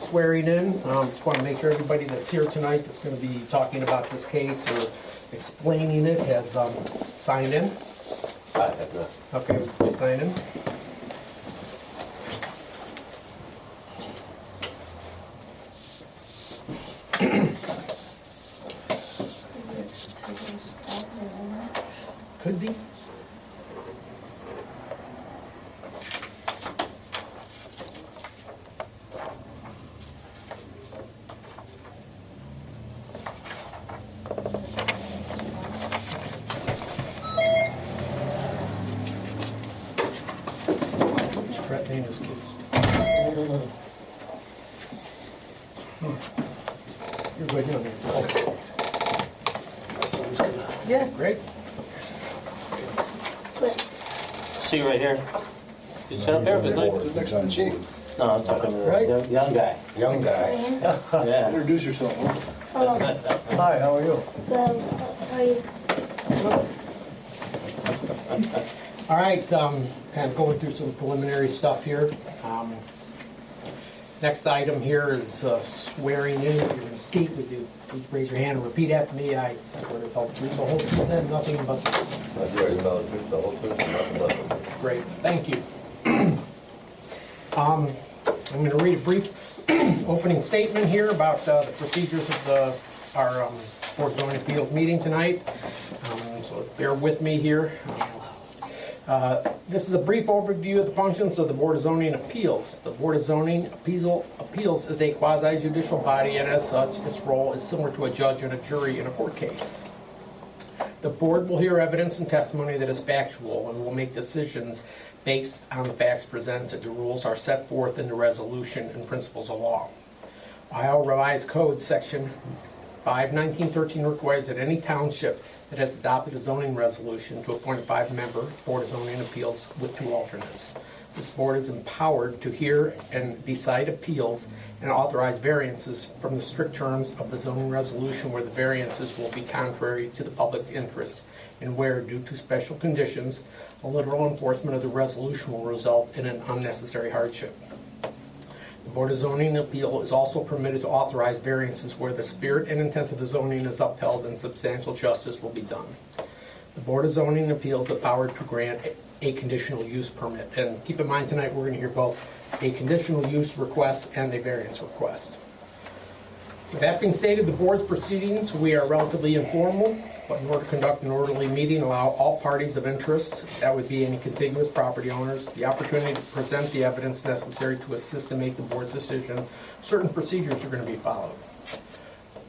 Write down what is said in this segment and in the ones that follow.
Swearing in. Just want to make sure everybody that's here tonight that's going to be talking about this case or explaining it has signed in. I have not. Okay, please sign in. Could be. Correct name is Keith. You're good, you don't need to. Yeah, great. See you right here. You sit up there if you'd like. Sit next to the chief. No, I'm talking to the Right. young guy. Young guy. Yeah. Introduce yourself. Hello. Hi, how are you? Good. How are you? All right, kind of going through some preliminary stuff here. Next item here is swearing in. If you're going to speak, would you please raise your hand and repeat after me? I swear to tell the truth, the whole truth, and nothing but the truth. I swear to tell the truth, the whole truth, and nothing but the truth. Great, thank you. I'm going to read a brief opening statement here about the procedures of our Board of Zoning Appeals meeting tonight. So bear with me here. This is a brief overview of the functions of the Board of Zoning Appeals. The Board of Zoning Appeals is a quasi-judicial body, and as such, its role is similar to a judge and a jury in a court case. The Board will hear evidence and testimony that is factual and will make decisions based on the facts presented. The rules are set forth in the resolution and principles of law. Ohio Revised Code Section 51913 requires that any township that has adopted a zoning resolution to appoint a 5-member Board of Zoning Appeals with 2 alternates. This board is empowered to hear and decide appeals and authorize variances from the strict terms of the zoning resolution where the variances will be contrary to the public interest and where, due to special conditions, a literal enforcement of the resolution will result in an unnecessary hardship. The Board of Zoning Appeal is also permitted to authorize variances where the spirit and intent of the zoning is upheld and substantial justice will be done. The Board of Zoning Appeals is empowered to grant a conditional use permit. And keep in mind tonight we're going to hear both a conditional use request and a variance request. With that being stated, the board's proceedings, we are relatively informal, but in order to conduct an orderly meeting, allow all parties of interest, that would be any contiguous property owners, the opportunity to present the evidence necessary to assist and make the board's decision. Certain procedures are going to be followed.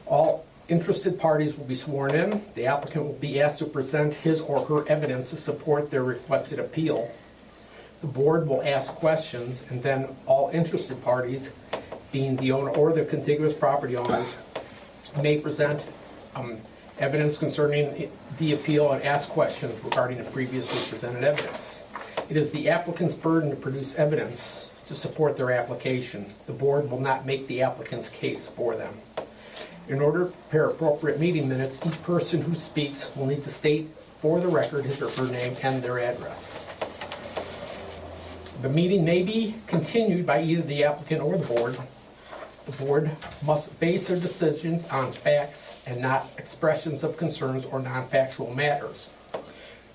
All interested parties will be sworn in. The applicant will be asked to present his or her evidence to support their requested appeal. The board will ask questions, and then all interested parties, being the owner or the contiguous property owners, may present evidence concerning the appeal and ask questions regarding the previously presented evidence. It is the applicant's burden to produce evidence to support their application. The board will not make the applicant's case for them. In order to prepare appropriate meeting minutes, each person who speaks will need to state for the record his or her name and their address. The meeting may be continued by either the applicant or the board. The board must base their decisions on facts and not expressions of concerns or non-factual matters.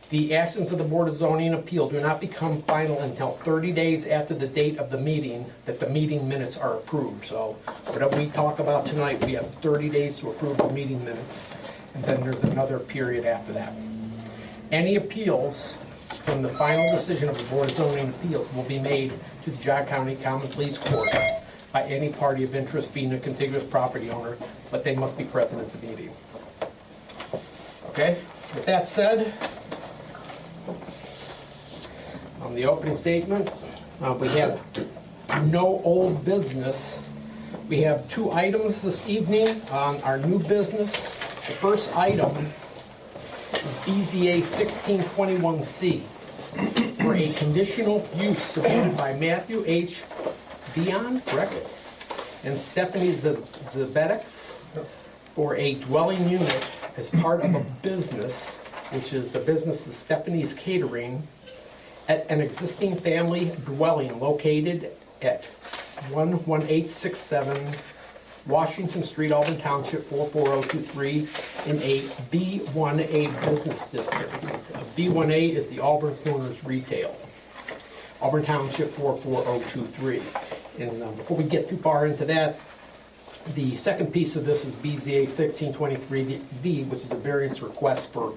The actions of the Board of Zoning Appeal do not become final until 30 days after the date of the meeting that the meeting minutes are approved. So whatever we talk about tonight, we have 30 days to approve the meeting minutes, and then there's another period after that. Any appeals from the final decision of the Board of Zoning Appeals will be made to the John County Common Pleas Court by any party of interest being a contiguous property owner, but they must be present at the meeting. Okay, with that said, on the opening statement, we have no old business. We have 2 items this evening on our new business. The first item is BZA 1621C for a conditional use submitted by Matthew H. Dion, correct? And Stephanie Zabetics for a dwelling unit as part of a business which is the business is Stephanie's Catering, at an existing family dwelling located at 11867 Washington Street, Auburn Township, 44023, in a B1A business district. B1A is the Auburn Corners Retail. Auburn Township, 44023. And before we get too far into that, the second piece of this is BZA 1623V, which is a variance request for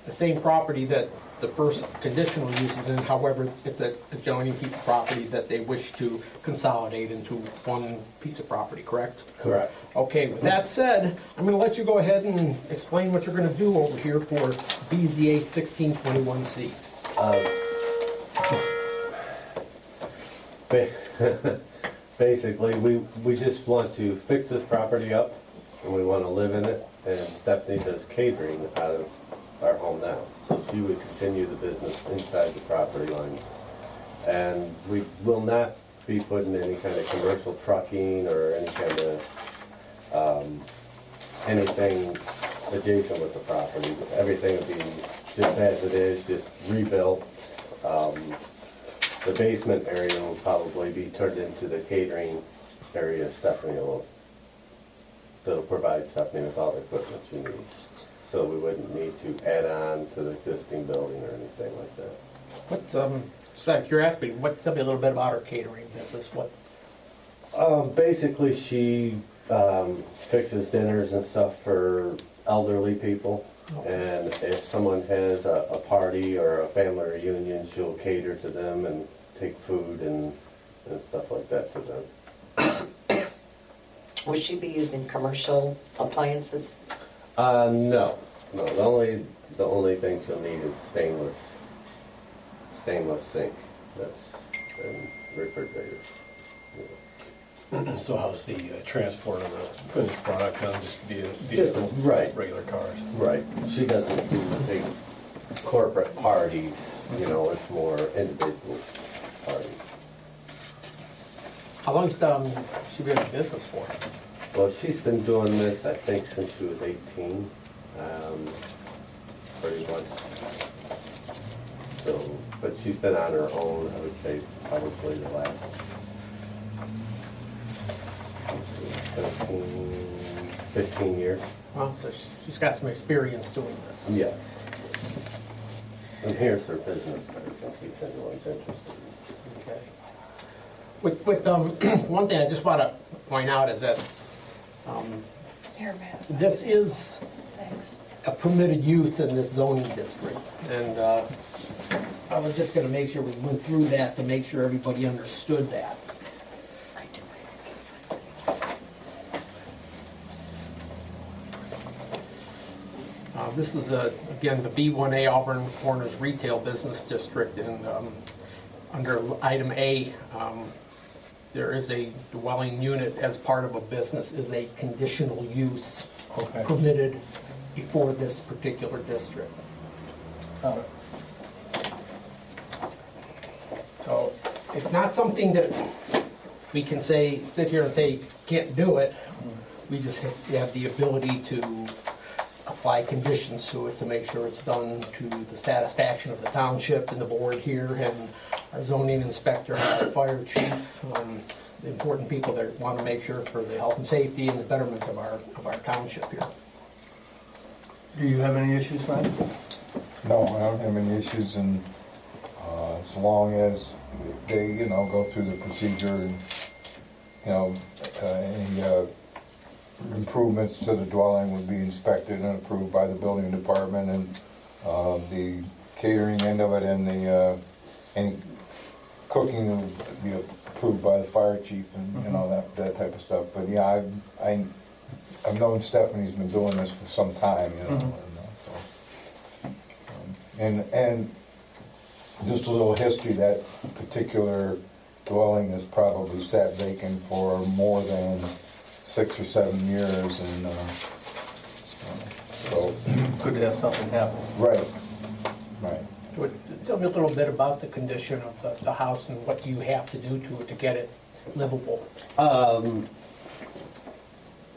the same property that the first conditional use is in. However, it's a adjoining piece of property that they wish to consolidate into one piece of property, correct? Correct. Okay, with that said, I'm going to let you go ahead and explain what you're going to do over here for BZA 1621C. Basically, we just want to fix this property up, and we want to live in it, and Stephanie does catering out of our home now. So she would continue the business inside the property line. And we will not be putting any kind of commercial trucking or any kind of anything adjacent with the property. Everything will be just as it is, just rebuilt. The basement area will probably be turned into the catering area Stephanie will. That'll provide Stephanie with all the equipment she needs. So we wouldn't need to add on to the existing building or anything like that. Just out of curiosity, tell me a little bit about her catering business. Basically, she fixes dinners and stuff for elderly people. And if someone has a party or a family reunion, she'll cater to them and take food and stuff like that to them. Will she be using commercial appliances? No. The only thing she'll need is stainless sink. And refrigerator. So how's the transport of the finished product done, just via right. regular cars? Right. She doesn't do the big corporate parties, it's more individual parties. How long has she been in business for? Well, she's been doing this, I think, since she was 18, pretty much. So, but she's been on her own, I would say, probably the last 15 years. Well, so she's got some experience doing this. Yes. And here's her business card, in case anyone's interested. Okay. With one thing I just want to point out is that Here, Matt. this is Thanks. a permitted use in this zoning district, and I was just going to make sure we went through that to make sure everybody understood that. This is, again, the B1A Auburn Corners Retail Business District, and under item A, there is a dwelling unit as part of a business is a conditional use permitted before this particular district. So it's not something that we can sit here and say, can't do it. We just have the ability to apply conditions to it to make sure it's done to the satisfaction of the township and the board here and our zoning inspector and our fire chief, the important people that want to make sure for the health and safety and the betterment of our township here. Do you have any issues, Frank? No, I don't have any issues, and as long as they, go through the procedure and, any improvements to the dwelling would be inspected and approved by the building department, and the catering end of it and the any cooking would be approved by the fire chief and that type of stuff. But yeah, I've known Stephanie's been doing this for some time, and just a little history. That particular dwelling has probably sat vacant for more than 6 or 7 years, and so Could have something happen. right. Tell me a little bit about the condition of the house and what you have to do to it to get it livable.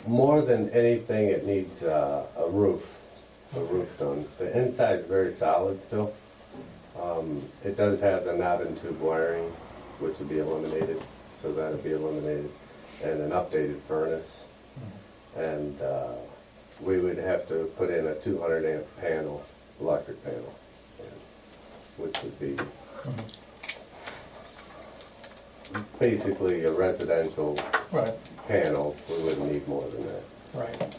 More than anything, it needs a roof. the roof done. The inside's very solid still. It does have the knob and tube wiring, which would be eliminated, so that'd be eliminated, and an updated furnace. And we would have to put in a 200 amp panel, electric panel, which would be basically a residential Right. panel. We wouldn't need more than that. Right.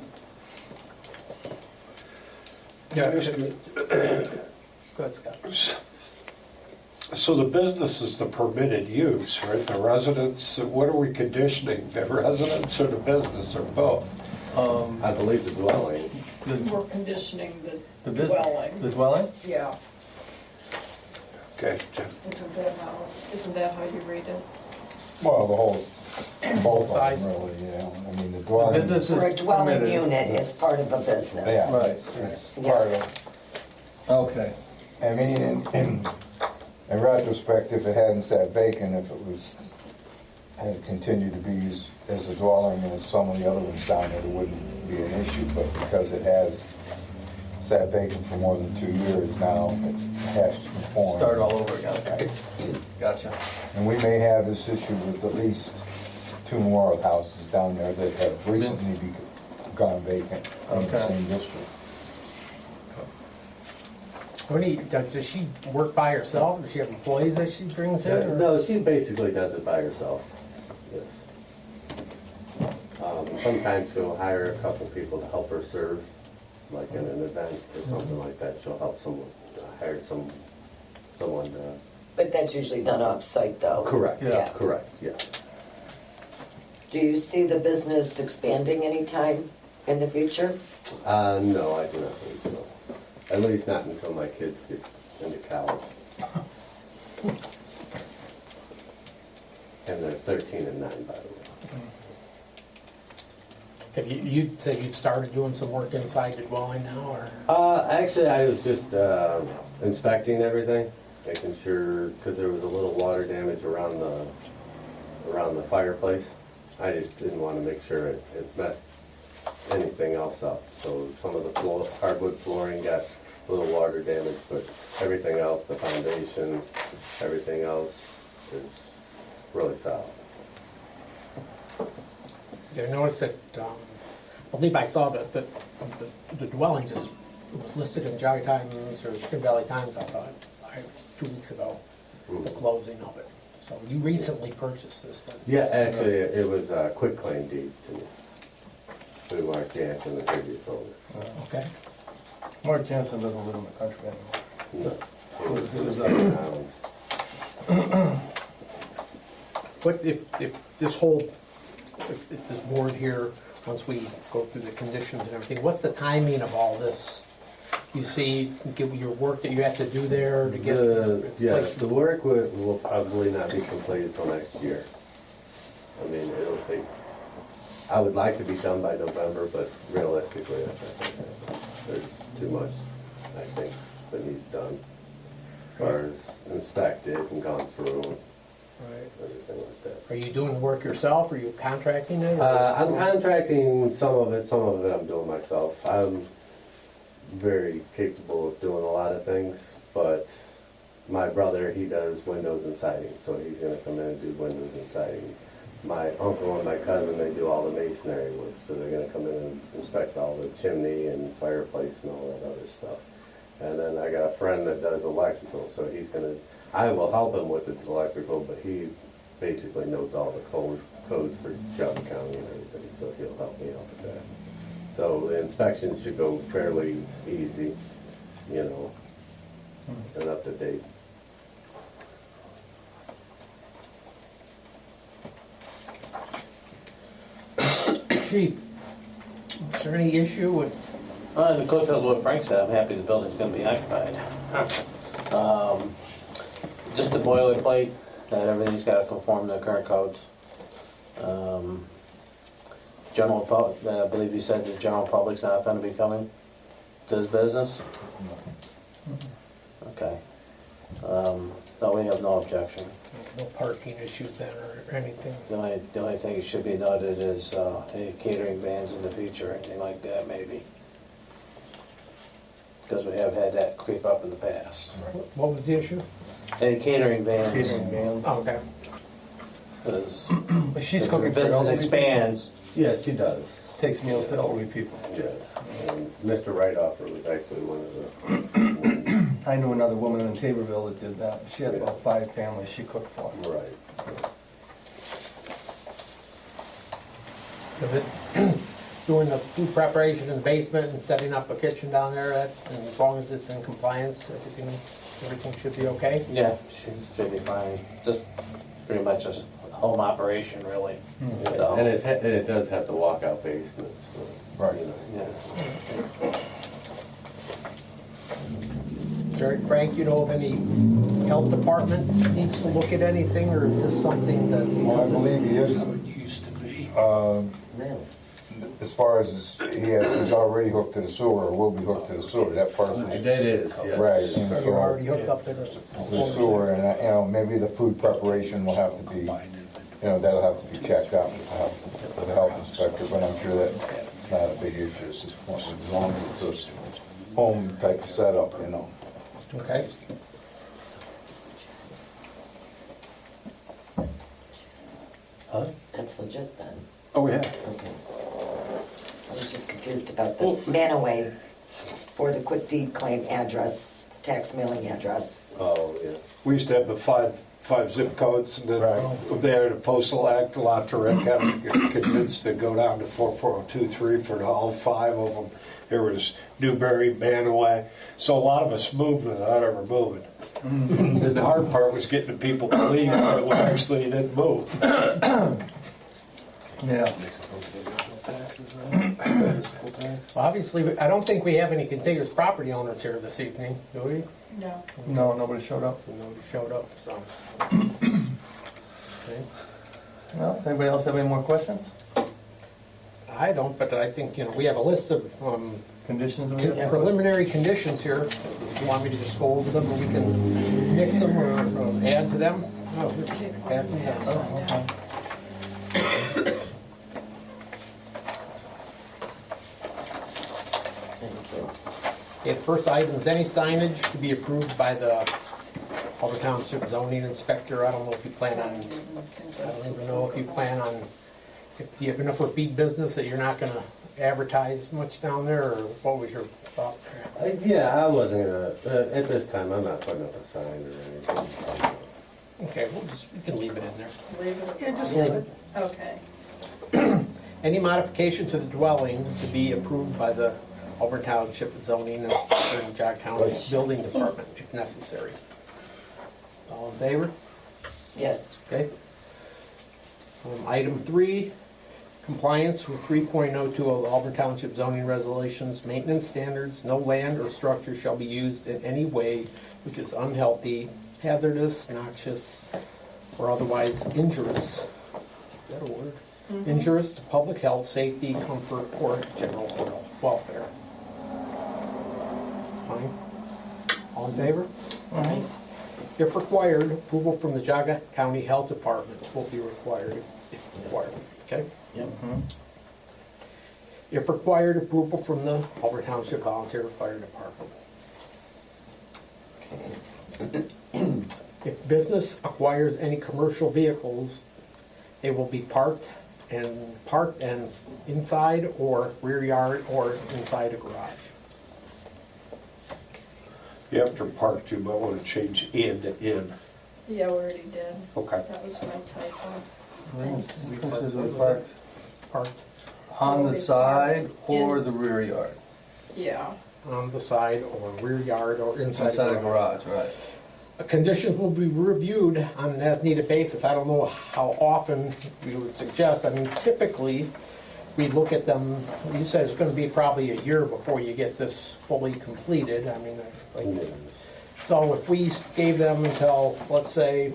Yeah, Go ahead, Scott. so the business is the permitted use, right? The residents, what are we conditioning? The residents or the business or both? I believe the dwelling. We're conditioning The the business, dwelling. the dwelling? Yeah, Okay, Jim. isn't that how you read it? Well, the whole, both of Sides. them really, yeah. I mean, the The dwelling. business For a is dwelling permitted. unit is part of a business. Yeah, Right. it's part of, Okay. I mean, in retrospect, if it hadn't sat vacant, if it had continued to be used as a dwelling as some of the other ones down there, it wouldn't be an issue, but because it has sat vacant for more than 2 years now, it has to conform. Start all over again. Gotcha. And we may have this issue with at least 2 more houses down there that have recently gone vacant in the Okay. same district. Does she work by herself? Does she have employees that she brings in? or- No, she basically does it by herself. Yes. Sometimes she'll hire a couple people to help her serve, like in an event or something like that. She'll help someone, hire someone to. But that's usually done off-site though. Correct. Yeah. Correct. Yeah. Do you see the business expanding anytime in the future? No, I do not think so. At least not until my kids get into college. And they're 13 and 9, by the way. Have you said you've started doing some work inside the dwelling now, or? Actually, I was just inspecting everything, making sure, because there was a little water damage around the fireplace. I just didn't want to make sure it messed anything else up. So some of the hardwood flooring got a little water damage, but everything else, the foundation, everything else is really solid. Yeah, I noticed that, I believe I saw that the dwelling just was listed in Jolly Times or Spring Valley Times, I thought, 2 weeks ago, the closing of it. So you recently purchased this then? Yeah, actually, it was a quick claim deed to me. To Mark Jansen, the previous owner. Okay. Mark Jansen doesn't live in the country anymore. No. It was up in Island. What if this whole, if this board here, once we go through the conditions and everything, what's the timing of all this? You see, give your work that you have to do there to get Yes, the work will probably not be completed till next year. I mean, it'll take, I would like to be done by November, but realistically, that's not going to happen. There's too much, I think, that needs done. As far as inspected and gone through, Right. everything like that. Are you doing the work yourself, or are you contracting it? or- I'm contracting some of it I'm doing myself. I'm very capable of doing a lot of things, but my brother, he does windows and siding, so he's gonna come in and do windows and siding. My uncle and my cousin, they do all the masonry work, so they're gonna come in and inspect all the chimney and fireplace and all that other stuff. And then I got a friend that does electrical, so I will help him with the electrical, but he basically knows all the codes for Shelby County and everything, so he'll help me out with that. So the inspections should go fairly easy, and up to date. Chief, is there any issue with, The code tells what Frank said. I'm happy the building's going to be occupied. Just the boilerplate, that everything's got to conform to the current codes. I believe you said the general public's not going to be coming to this business? Okay. No, we have no objection. no parking issues then, or anything? The only thing that should be noted is any catering bans in the future, anything like that, maybe. because we have had that creep up in the past. What was the issue? Any catering vans, Catering vans. Oh, okay. because But she's the cooking for business elderly people. expands. Yes, she does. Takes meals to elderly people. Yes. And Mr. Rightoff was actually one of the, I knew another woman in Taborville that did that. She had about 5 families she cooked for. right. Is it doing the food preparation in the basement and setting up a kitchen down there, and as long as it's in compliance, everything should be okay? Yeah, should be fine. Just pretty much a home operation, really. So, And it does have the walkout basement, so. Right. You know, yeah. Frank, you know of any health department that needs to look at anything, or is this something that? Well, I believe he is, Used to be. Really? as far as he's already hooked to the sewer, or will be hooked to the sewer, that parcel. That is, yes. Right, and You're so already hooked up to the. the sewer, and, maybe the food preparation will have to be, that'll have to be checked out with the health inspector, but I'm sure that's not a big issue at this point, as long as it's a home type setup, Okay. That's legit then. Oh, yeah. Okay. I was just confused about the Manaway or the quick deed claim address, tax mailing address. Oh, yeah. We used to have the five zip codes, and then they had a postal act, La Tourette had to get convinced to go down to 44023 for all 5 of them. There was Newberry, Manaway. So a lot of us moved without ever moving. And the hard part was getting the people to leave, but we actually didn't move. Yeah. Well, obviously, I don't think we have any contiguous property owners here this evening, do we? No. No, nobody showed up. Nobody showed up, so. Okay. Well, anybody else have any more questions? I don't, but I think, we have a list of Conditions we have? preliminary conditions here. If you want me to just go over them, or we can mix them or add to them? Oh, here, add some down. Oh, okay. Thank you. Okay, the first item is any signage to be approved by the Auburn Township zoning inspector. I don't know if you plan on, I don't even know if you plan on, if you have enough repeat business that you're not gonna advertise much down there, or what was your thought? Yeah, I wasn't gonna, at this time, I'm not putting up a sign or anything. Okay, we can leave it in there. Leave it. Yeah, just leave it. Okay. Any modification to the dwelling to be approved by the Auburn Township zoning inspector and Jog County Building Department if necessary. All in favor? Yes. Okay. Item 3, compliance with 3.02 of the Auburn Township zoning regulations, maintenance standards. No land or structure shall be used in any way which is unhealthy, hazardous, noxious, or otherwise injurious. Is that a word? Injurious to public health, safety, comfort, or general welfare. Fine. All in favor? If required, approval from the Jaga County Health Department will be required if required. Okay? Yep. If required, approval from the Auburn Township Volunteer Fire Department. If business acquires any commercial vehicles, they will be parked and inside or rear yard or inside a garage. You have to park, you might want to change in to in. Yeah, we already did. Okay. That was my typo. This is parked Parked on the side or the rear yard? Yeah. on the side or rear yard or inside Inside a a garage, right. Conditions will be reviewed on an as-needed basis. I don't know how often we would suggest. I mean, typically, we look at them, you said it's going to be probably a year before you get this fully completed. I mean, so if we gave them until, let's say,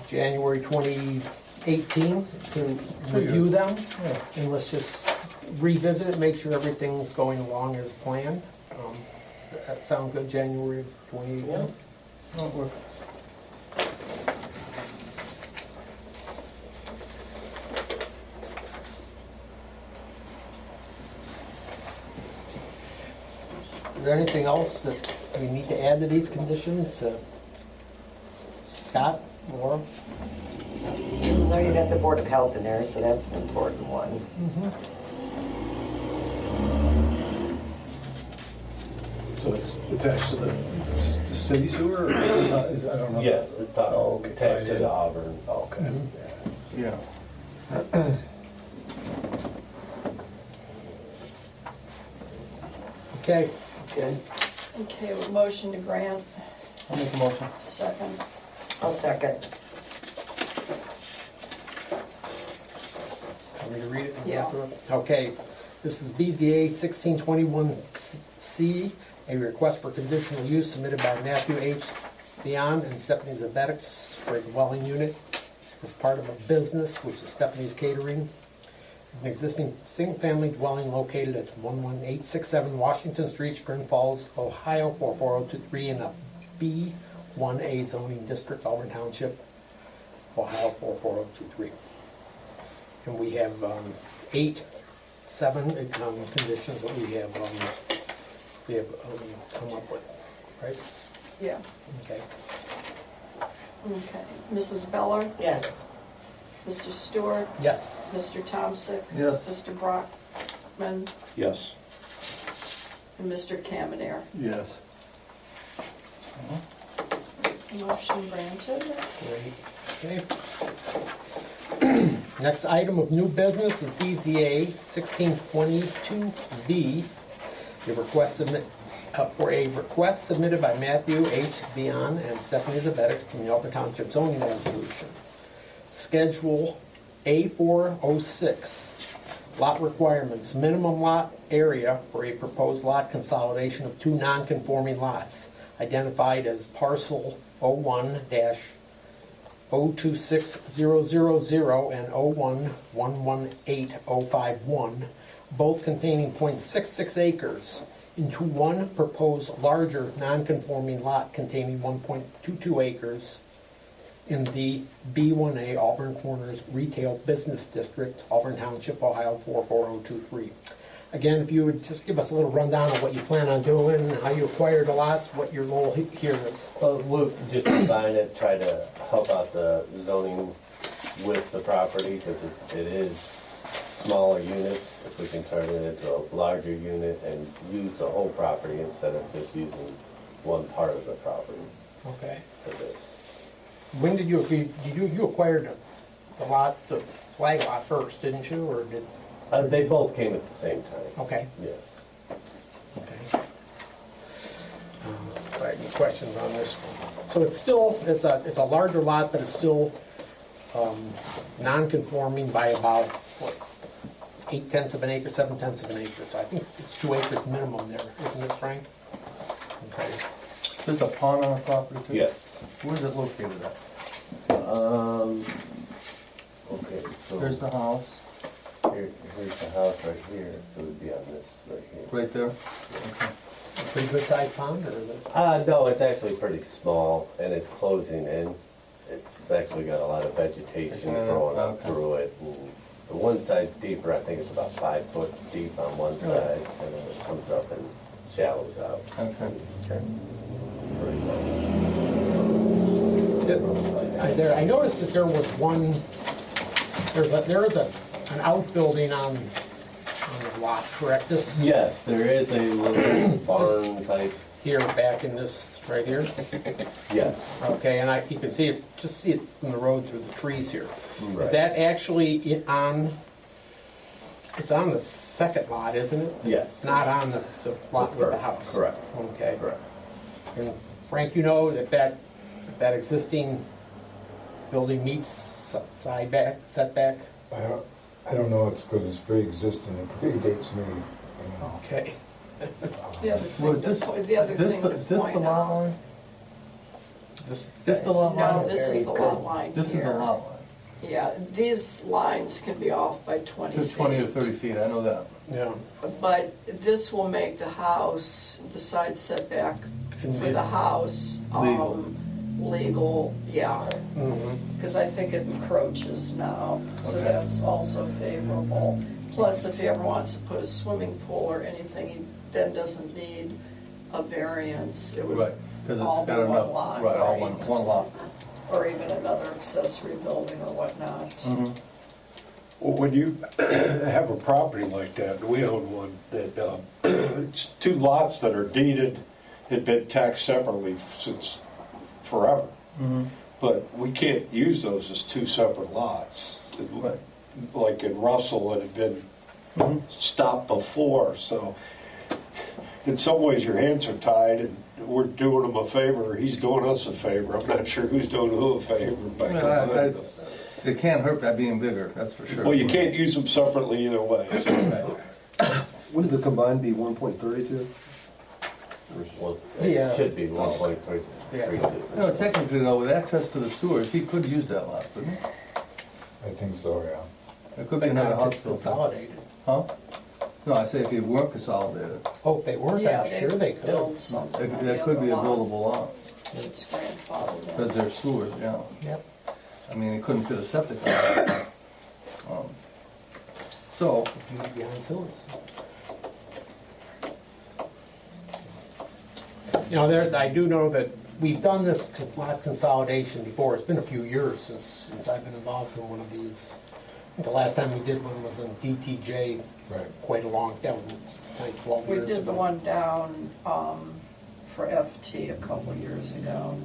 January 2018 to review them, and let's just revisit it, make sure everything's going along as planned. Does that sound good, January of 2018? Won't work. there anything else that we need to add to these conditions? Scott, Laura? No, you got the Board of Health in there, so that's an important one. So it's attached to the city sewer, or is, I don't know. Yes, it's okay. attached to the Auburn. Okay. Yeah. Okay. Okay, well, motion to grant, I'll make a motion. second. I'll second. Want me to read it? Yeah. Okay, this is BZA 1621C, a request for conditional use submitted by Matthew H. Dion and Stephanie Zabetics for a dwelling unit as part of a business, which is Stephanie's Catering. An existing single-family dwelling located at 11867 Washington Street, Grand Falls, Ohio 44023 in a B1A zoning district, Auburn Township, Ohio 44023. And we have seven conditions that we have come up with, right? Yeah, Okay. okay. Mrs. Beller, Yes. Mr. Stewart, Yes. Mr. Thompson, Yes. Mr. Brockman, Yes. and Mr. Kamener. Yes. Motion granted. Great. Okay. Next item of new business is BZA 1622B, for a request submitted by Matthew H. Dion and Stephanie Zabetic from the Auburn Township zoning resolution. Schedule A406, lot requirements, minimum lot area for a proposed lot consolidation of two non-conforming lots, identified as parcel 01-026000 and 01-118051, both containing .66 acres, into one proposed larger non-conforming lot containing 1.22 acres in the B1A Auburn Corners Retail Business District, Auburn Township, Ohio 44023. Again, if you would just give us a little rundown of what you plan on doing, how you acquired the lots, what your role here is. Well, we'll just combine it, try to help out the zoning with the property, because it is smaller units. If we can turn it into a larger unit and use the whole property instead of just using one part of the property Okay. for this. When did you acquired the lot, the flag lot first, didn't you, or did? They both came at the same time. Okay. Yes. Okay. All right, any questions on this one? So it's a larger lot, but it's still non-conforming by about, what, 8/10 of an acre, 7/10 of an acre. So I think it's 2 acres minimum there, isn't it, Frank? Okay. There's a pond on the property too? Yes. Where's it located at? Okay, so There's the house, here's the house right here, so it would be on this right here. right there. A pretty good sized pond, or is it? No, it's actually pretty small, and it's closing in. It's actually got a lot of vegetation growing up Okay. through it. And the one side's deeper, I think it's about 5 foot deep on one side, and then it comes up and shallows out. Okay. Pretty much. I noticed that there was there is an outbuilding on the lot, correct? This Yes, there is a little barn type. here, back in this, right here? Yes. Okay, and you can see it from the road through the trees here. Is Right. that actually it's on the second lot, isn't it? Yes. It's not on the lot with the house? Correct. Okay. Correct. And Frank, you know that existing building meets setback? I don't know, it's because it's pre-existing, it predates me, you know. Okay. The other Well, thing, is to the other thing to this the point lot out. line? This the lot No, line? this is the lot line This is the here. lot line. Yeah, these lines can be off by 20 Just 20 or feet. 30 feet, I know that. Yeah. But this will make the house, the side setback for the house, Legal. legal, yeah. Mm-hmm. Because I think it encroaches now, so Okay. that's also favorable. Plus, if he ever wants to put a swimming pool or anything, he then doesn't need a variance, it would, Right, because All it's got be one enough, lot, right, all right. one lot. or even another accessory building or whatnot. Mm-hmm. Well, when you have a property like that, we own one that, it's two lots that are deeded, had been taxed separately since forever. Mm-hmm. But we can't use those as two separate lots. Right. Like in Russell, it had been Mhm. stopped before, so in some ways your hands are tied and we're doing him a favor, he's doing us a favor. I'm not sure who's doing who a favor, but. Well, it can't hurt by being bigger, that's for sure. Well, you can't use them separately either way. So. Wouldn't the combined be 1.32? Well, Yeah. it should be 1.332. You know, technically though, with access to the sewers, he could use that lot, couldn't he? I think so, yeah. There could be But another not if it's hospital. consolidated. Huh? No, I say if it weren't consolidated, Oh, if they weren't, Yeah, I'm sure they could. build something on the that could be a other lot. buildable lot, It's grandfathered in. because there's sewers, yeah. Yep. I mean, he couldn't fit a septic on it. So, You'd be on sewers. You know, I do know that we've done this lot consolidation before. It's been a few years since I've been involved in one of these. I think the last time we did one was in DTJ, Right. quite a long, that was like 12 We years did the ago. one down for FT a couple years ago,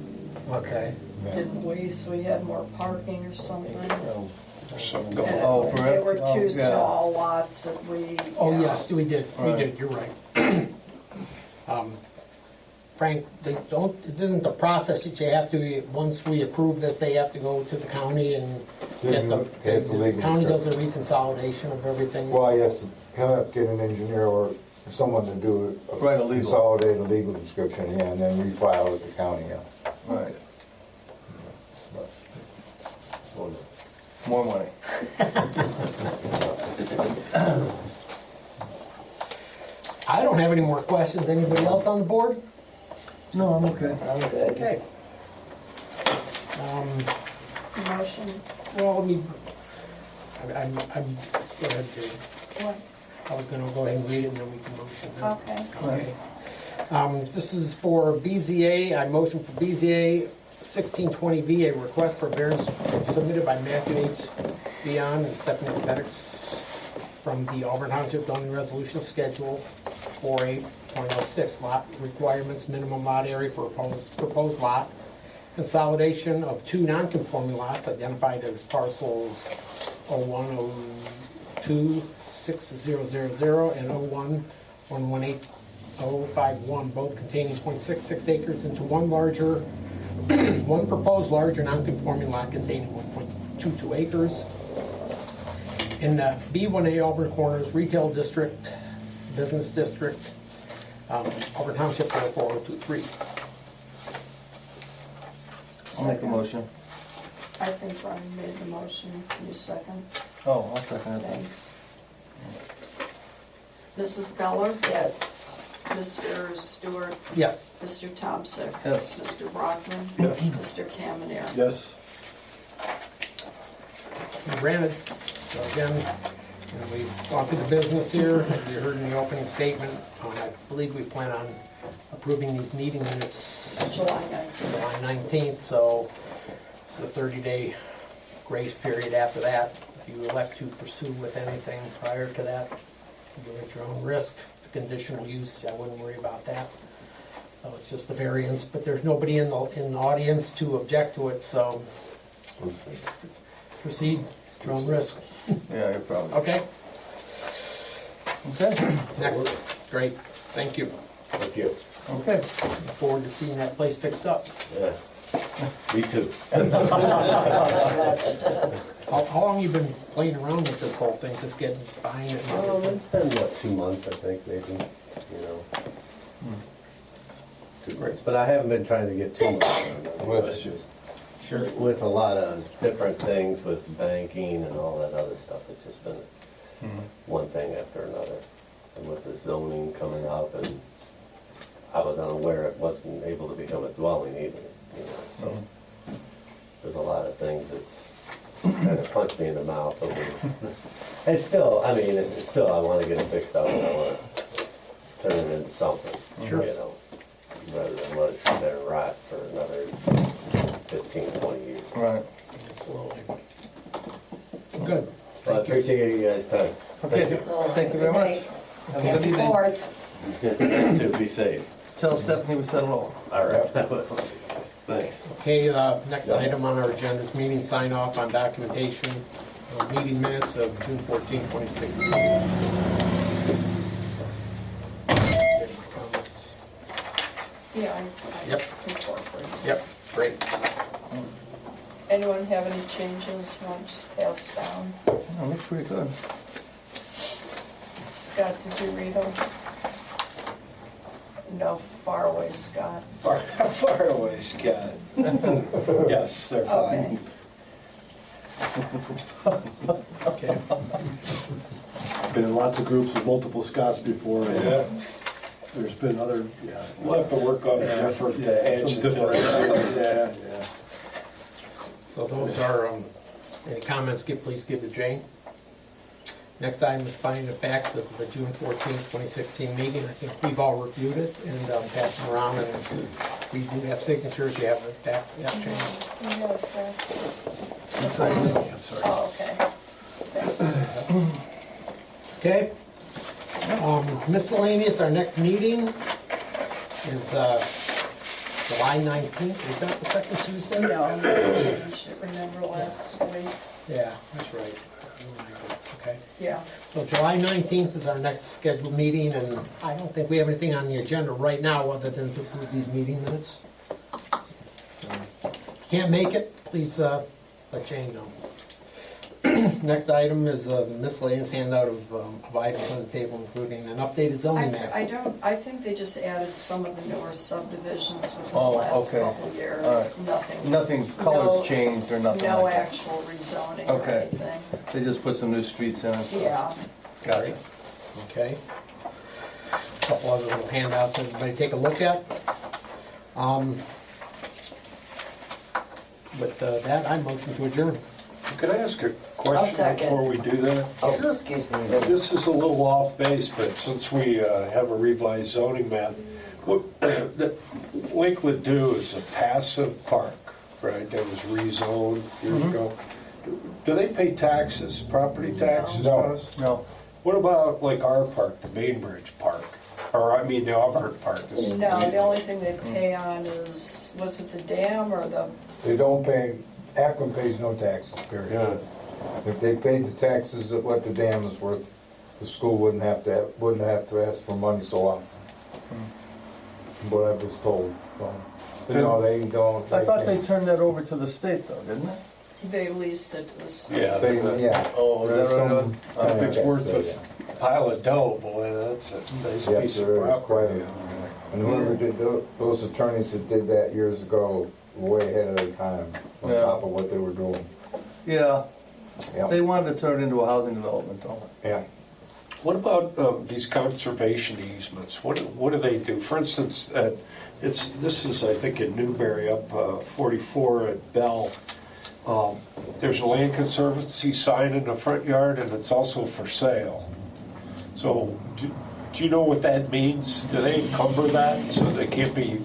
Okay. Yeah. didn't we? So we had more parking or something. Some And going Oh, for They FT, were oh, two yeah. small lots that we. Oh, yeah. yes, we did, Right. you're right. Frank, they don't, it isn't the process that you have to, once we approve this, they have to go to the county and get the, Get the legal county does a description. reconsolidation of everything. Well, yes, he'll have to get an engineer or someone to do it. Write a legal. Consolidate a legal description, yeah, and then refile with the county, yeah. right, more money. I don't have any more questions. Anybody else on the board? No, I'm okay. I'm good. Okay. Motion. Well, let me, I'm, go ahead, Dave. What? I was gonna go ahead and read it and then we can motion. Okay. Okay. This is for BZA, I motion for BZA 1620V, a request for variance submitted by Matthew H. Beyond and Stephanie Pettix from the Auburn Township zoning resolution schedule 48.06, lot requirements, minimum lot area for proposed lot, consolidation of two non-conforming lots identified as parcels 01026000 and 01118051, both containing 0.66 acres into one larger, one proposed larger non-conforming lot containing 1.22 acres in the B1A Auburn Corners Retail District, Business District, Auburn Township 44023. I'll make a motion. I think Brian made the motion. Can you second? Oh, I'll second it. Thanks. Mrs. Beller? Yes. Mr. Stewart? Yes. Mr. Thompson? Yes. Mr. Brockman? Yes. Mr. Kamener? Yes. Granted. So again, we've gone through the business here, as you heard in the opening statement. I believe we plan on approving these meeting minutes July 19th. July 19th, so the 30-day grace period after that. If you elect to pursue with anything prior to that, you do it at your own risk. It's a conditional use, I wouldn't worry about that. So it's just the variance, but there's nobody in the audience to object to it, so proceed at your own risk. Yeah, you're probably. Okay, Okay, next. Great, thank you. Thank you. okay. Look forward to seeing that place fixed up. Yeah. Me too. How long you been playing around with this whole thing, just getting buying it? and everything? It's been, what, 2 months, I think, maybe, you know. But I haven't been trying to get too much done. Well, It's just Sure. with a lot of different things with banking and all that other stuff, it's just been one thing after another. And with the zoning coming up, and I was unaware it wasn't able to become a dwelling either, you know, so there's a lot of things that's kind of punched me in the mouth over. It's still, I mean, it's still, I want to get it fixed up and I want to turn it into something, Sure. you know. appreciate you guys' time. Okay, thank you very much. Have a good Happy evening. 4th. To be safe. Tell Stephanie we said hello. All right. Thanks. Okay, next item on our agenda is meeting sign off on documentation of meeting minutes of June 14, 2016. Comments? Yeah, I Yep. incorporated. Yep, great. Anyone have any changes you want to just pass down? Oh, looks pretty good. Scott, did you read them? No, far away, Scott. Far away, Scott. Yes, they're Okay. fine. Okay. Been in lots of groups with multiple Scots before. Yeah. There's been other, We'll have to work on Yeah, different yeah, some adjectives. different- Yeah. So those are, any comments, please give to Jane. Next item is finding the facts of the June 14, 2016 meeting. I think we've all reviewed it and passed them around, and we do have signatures. You have the back, yeah, Jane. Yes, that. That's right. I'm sorry. Oh, okay. Thanks. Okay. Miscellaneous, our next meeting is July 19th. Is that the second Tuesday? No, I changed it, remember last week? Yeah, that's right. Okay. Yeah. So July 19th is our next scheduled meeting, and I don't think we have anything on the agenda right now other than to approve these meeting minutes. If you can't make it, please let Jane know. Next item is a miscellaneous handout of items on the table, including an updated zoning map. I think they just added some of the newer subdivisions within the Oh, last okay. couple of years. All right. Nothing. Nothing, No- colors changed or nothing No like that. actual rezoning or Okay. anything. They just put some new streets in and stuff. Yeah. Got it. Okay. A couple other little handouts, everybody take a look at. With that, I motion to adjourn. Can I ask a I'll question second. before we do that? Oh, excuse me. This is a little off base, but since we have a revised zoning map, what Lake Ladue is a passive park, right? That was rezoned years ago. Do they pay taxes, property taxes? No. to us? No. What about like our park, the Bainbridge Park? Or I mean the Auburn Park? This is- No, the only thing they pay on is, was it the dam or the, They don't pay, Akron pays no taxes, period. Yeah. If they paid the taxes of what the dam is worth, the school wouldn't have to ask for money so often. What I was told. So, no, they don't. I thought they turned that over to the state though, didn't they? they leased it to the state. Yeah, They, yeah. Oh, is that what it was? if it's Okay, worth so, a pile of dough, boy, that's a nice Yes, piece of there is quite property. a, and whoever did, those attorneys that did that years ago, were way ahead of their time, on Yeah. top of what they were doing. Yeah, Yeah. they wanted to turn it into a housing development though. Yeah. What about these conservation easements? What do they do? For instance, this is, I think, in Newberry, up 44 at Bell. There's a land conservancy sign in the front yard, and it's also for sale. So, do you know what that means? Do they encumber that so they can't be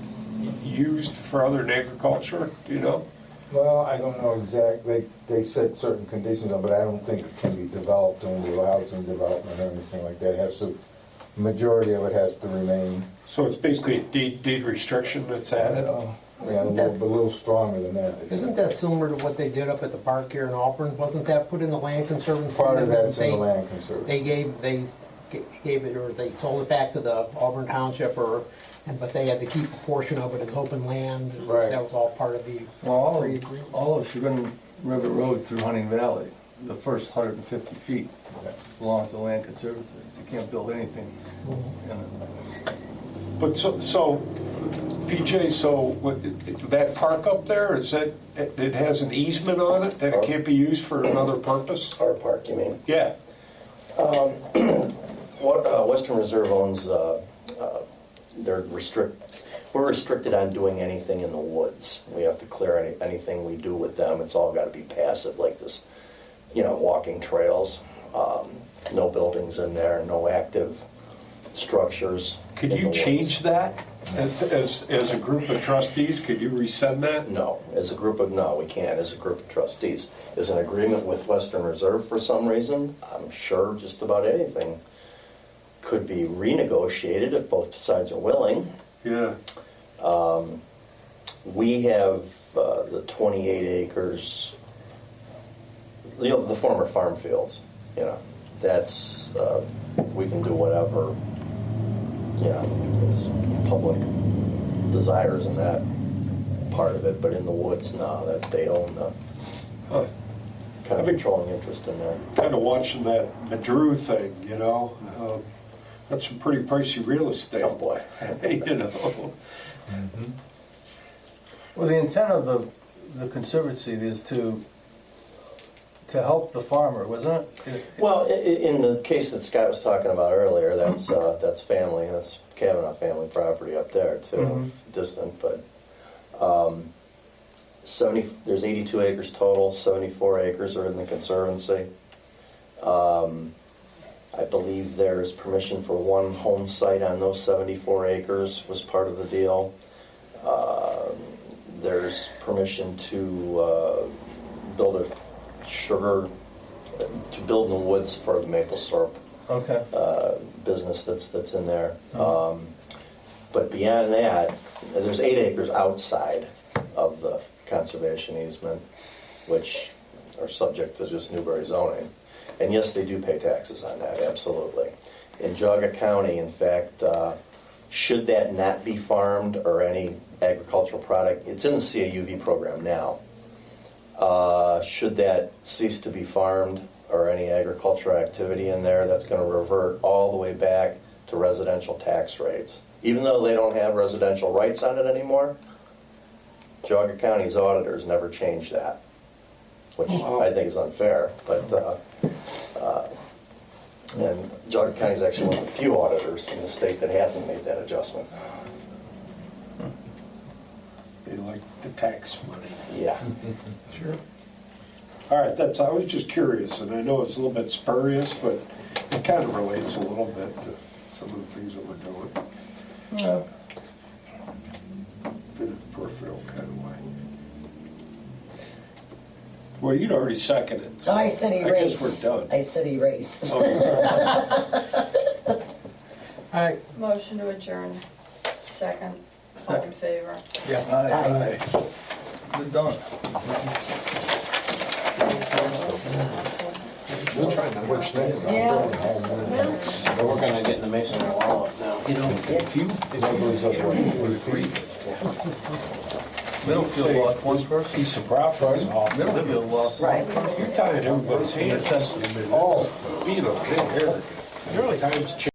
used for other than agriculture? Do you know? Well, I don't know exactly, they set certain conditions on, but I don't think it can be developed into a housing development or anything like that. It has to, majority of it has to remain. So it's basically a deed restriction that's added? Yeah, a little stronger than that. Isn't that similar to what they did up at the park here in Auburn? Wasn't that put in the land conservancy? Part of that's in They- the land conservancy. They gave it, or they sold it back to the Auburn Township, but they had to keep a portion of it as open land. and Right. That was all part of the Well, pre-agreement. all of Chagrin River Road through Hunting Valley, the first 150 feet belongs to the land conservancy. You can't build anything in it. But so PJ, so that park up there, is that, it has an easement on it that it can't be used for another purpose? Our park, you mean? Yeah. What Western Reserve owns, we're restricted on doing anything in the woods. We have to clear anything we do with them. It's all got to be passive, like this, walking trails. No buildings in there, no active structures. Could in you the woods. change that? As a group of trustees, could you rescind that? No, we can't, as a group of trustees. As an agreement with Western Reserve for some reason, I'm sure just about anything could be renegotiated if both sides are willing. Yeah. We have the 28 acres, the former farm fields, that's, we can do whatever, is public desires in that part of it, but in the woods, no, that they own the kind of controlling interest in there. Kind of watching that Madru thing, that's some pretty pricey real estate. Oh, boy. Well, the intent of the conservancy is to help the farmer, wasn't it? Well, in the case that Scott was talking about earlier, that's family, that's Kavanaugh family property up there too, distant, but there's 82 acres total, 74 acres are in the conservancy. I believe there's permission for one home site on those 74 acres was part of the deal. There's permission to build a build in the woods for the maple syrup business that's in there. But beyond that, there's 8 acres outside of the conservation easement, which are subject to just Newbury zoning. And yes, they do pay taxes on that, absolutely. In Geauga County, in fact, should that not be farmed or any agricultural product, it's in the CAUV program now. Should that cease to be farmed or any agricultural activity in there, that's going to revert all the way back to residential tax rates. Even though they don't have residential rights on it anymore, Geauga County's auditors never changed that, which I think is unfair. But and Geauga County is actually one of the few auditors in the state that hasn't made that adjustment. They like the tax money. Yeah. Sure. All right, I was just curious, and I know it's a little bit spurious, but it kind of relates a little bit to some of the things that we're doing. Yeah. In a peripheral kind of way. Well, you'd already seconded. So I said erase. I guess we're done. I said erase. All right. Motion to adjourn. Second. All in favor? Yes. Aye. We're done. Yeah. We're gonna get in the masonry wall up now. Middlefield lost one person. Piece of property. Middlefield lost Right. You're tying everybody's hands. Oh, being a big hair. Times change.